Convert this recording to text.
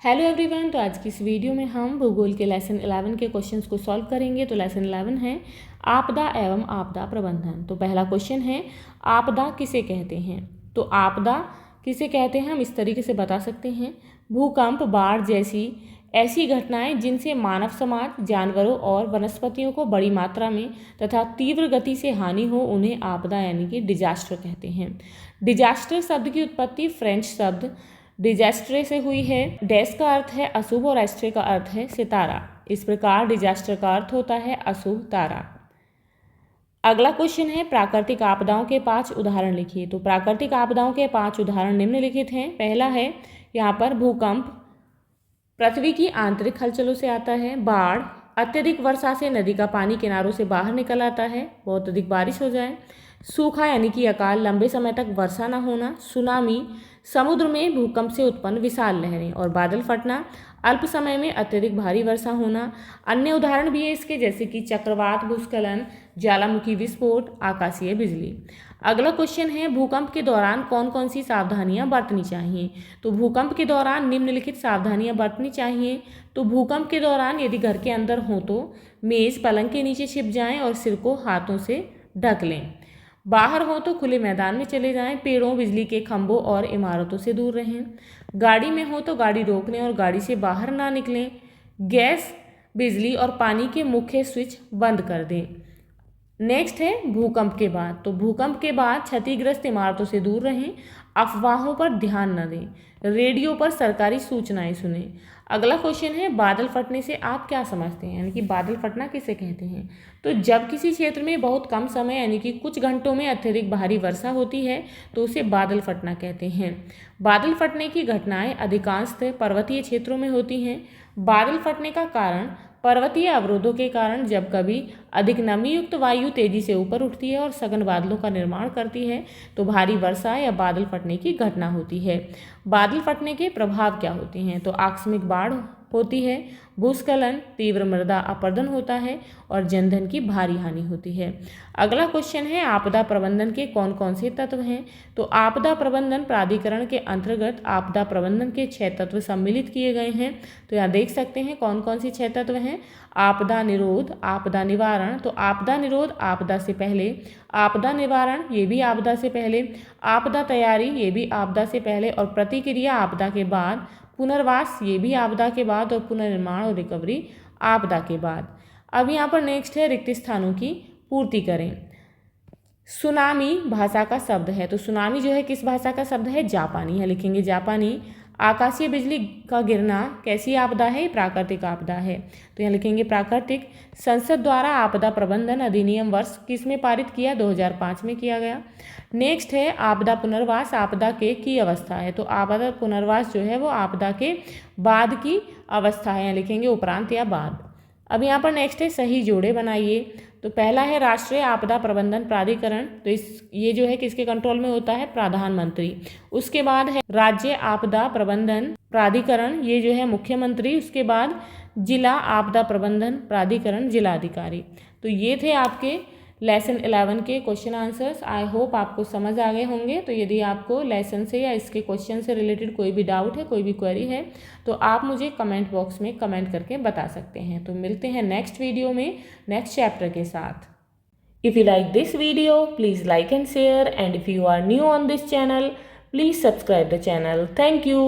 Hello everyone, तो आज की इस वीडियो में हम भूगोल के लेसन 11 के क्वेश्चंस को सॉल्व करेंगे। तो लेसन 11 है आपदा एवं आपदा प्रबंधन। तो पहला क्वेश्चन है आपदा किसे कहते हैं। तो आपदा किसे कहते हैं हम इस तरीके से बता सकते हैं, भूकंप, बाढ़ जैसी ऐसी घटनाएं जिनसे मानव समाज, जानवरों और वनस्पतियों को बड़ी मात्रा में तथा तीव्र गति से हानि हो उन्हें आपदा यानी कि डिजास्टर कहते हैं। डिजास्टर शब्द की उत्पत्ति फ्रेंच शब्द डिजास्ट्रे से हुई है। डैश का अर्थ है अशुभ और एस्ट्रे का अर्थ है सितारा। इस प्रकार डिजास्टर का अर्थ होता है अशुभ तारा। अगला क्वेश्चन है प्राकृतिक आपदाओं के 5 उदाहरण लिखिए। तो प्राकृतिक आपदाओं के 5 उदाहरण निम्नलिखित हैं। पहला है यहाँ पर भूकंप, पृथ्वी की आंतरिक हलचलों से आता है। बाढ़, अत्यधिक वर्षा से नदी का पानी किनारों से बाहर निकल आता है, बहुत अधिक बारिश हो जाए। सूखा यानी कि अकाल, लंबे समय तक वर्षा न होना। सुनामी, समुद्र में भूकंप से उत्पन्न विशाल लहरें। और बादल फटना, अल्प समय में अत्यधिक भारी वर्षा होना। अन्य उदाहरण भी है इसके, जैसे कि चक्रवात, भूस्खलन, ज्वालामुखी विस्फोट, आकाशीय बिजली। अगला क्वेश्चन है भूकंप के दौरान कौन कौन सी सावधानियां बरतनी चाहिए। तो भूकंप के दौरान निम्नलिखित सावधानियां बरतनी चाहिए। तो भूकंप के दौरान यदि घर के अंदर हो तो मेज, पलंग के नीचे छिप जाएं और सिर को हाथों से ढक लें। बाहर हो तो खुले मैदान में चले जाएं। पेड़ों, बिजली के खंभों और इमारतों से दूर रहें। गाड़ी में हो तो गाड़ी रोक लें और गाड़ी से बाहर ना निकलें। गैस, बिजली और पानी के मुख्य स्विच बंद कर दें। नेक्स्ट है भूकंप के बाद। तो भूकंप के बाद क्षतिग्रस्त इमारतों से दूर रहें। अफवाहों पर ध्यान न दें। रेडियो पर सरकारी सूचनाएं सुनें। अगला क्वेश्चन है बादल फटने से आप क्या समझते हैं, यानी कि बादल फटना किसे कहते हैं। तो जब किसी क्षेत्र में बहुत कम समय यानी कि कुछ घंटों में अत्यधिक भारी वर्षा होती है तो उसे बादल फटना कहते हैं। बादल फटने की घटनाएं अधिकांशतः पर्वतीय क्षेत्रों में होती हैं। बादल फटने का कारण पर्वतीय अवरोधों के कारण जब कभी अधिक नमी युक्त वायु तेजी से ऊपर उठती है और सघन बादलों का निर्माण करती है तो भारी वर्षा या बादल फटने की घटना होती है। बादल फटने के प्रभाव क्या होते हैं। तो आकस्मिक बाढ़ होती है, भूस्खलन, तीव्र मृदा अपरदन होता है और जनधन की भारी हानि होती है। अगला क्वेश्चन है आपदा प्रबंधन के कौन कौन से तत्व हैं। तो आपदा प्रबंधन प्राधिकरण के अंतर्गत आपदा प्रबंधन के 6 तत्व सम्मिलित किए गए हैं। तो यहाँ देख सकते हैं कौन कौन सी 6 तत्व हैं। आपदा निरोध, आपदा निवारण, तो आपदा निरोध आपदा से पहले, आपदा निवारण ये भी आपदा से पहले, आपदा तैयारी ये भी आपदा से पहले, और प्रतिक्रिया आपदा के बाद, पुनर्वास ये भी आपदा के बाद, और पुनर्निर्माण और रिकवरी आपदा के बाद। अब यहाँ पर नेक्स्ट है रिक्त स्थानों की पूर्ति करें। सुनामी भाषा का शब्द है। तो सुनामी जो है किस भाषा का शब्द है, जापानी। यहाँ लिखेंगे जापानी। आकाशीय बिजली का गिरना कैसी आपदा है, प्राकृतिक आपदा है। तो यहाँ लिखेंगे प्राकृतिक। संसद द्वारा आपदा प्रबंधन अधिनियम वर्ष किस में पारित किया, 2005 में किया गया। नेक्स्ट है आपदा पुनर्वास, आपदा के की अवस्था है। तो आपदा पुनर्वास जो है वो आपदा के बाद की अवस्था है, यहाँ लिखेंगे उपरांत या बाद। अब यहाँ पर नेक्स्ट है सही जोड़े बनाइए। तो पहला है राष्ट्रीय आपदा प्रबंधन प्राधिकरण, तो ये जो है किसके कंट्रोल में होता है, प्रधानमंत्री। उसके बाद है राज्य आपदा प्रबंधन प्राधिकरण, ये जो है मुख्यमंत्री। उसके बाद जिला आपदा प्रबंधन प्राधिकरण, जिलाधिकारी। तो ये थे आपके लेसन 11 के क्वेश्चन आंसर्स। आई होप आपको समझ आ गए होंगे। तो यदि आपको लेसन से या इसके क्वेश्चन से रिलेटेड कोई भी डाउट है, कोई भी क्वेरी है, तो आप मुझे कमेंट बॉक्स में कमेंट करके बता सकते हैं। तो मिलते हैं नेक्स्ट वीडियो में नेक्स्ट चैप्टर के साथ। If you like this video please like and share, and if you are new on this channel please subscribe the channel. Thank you.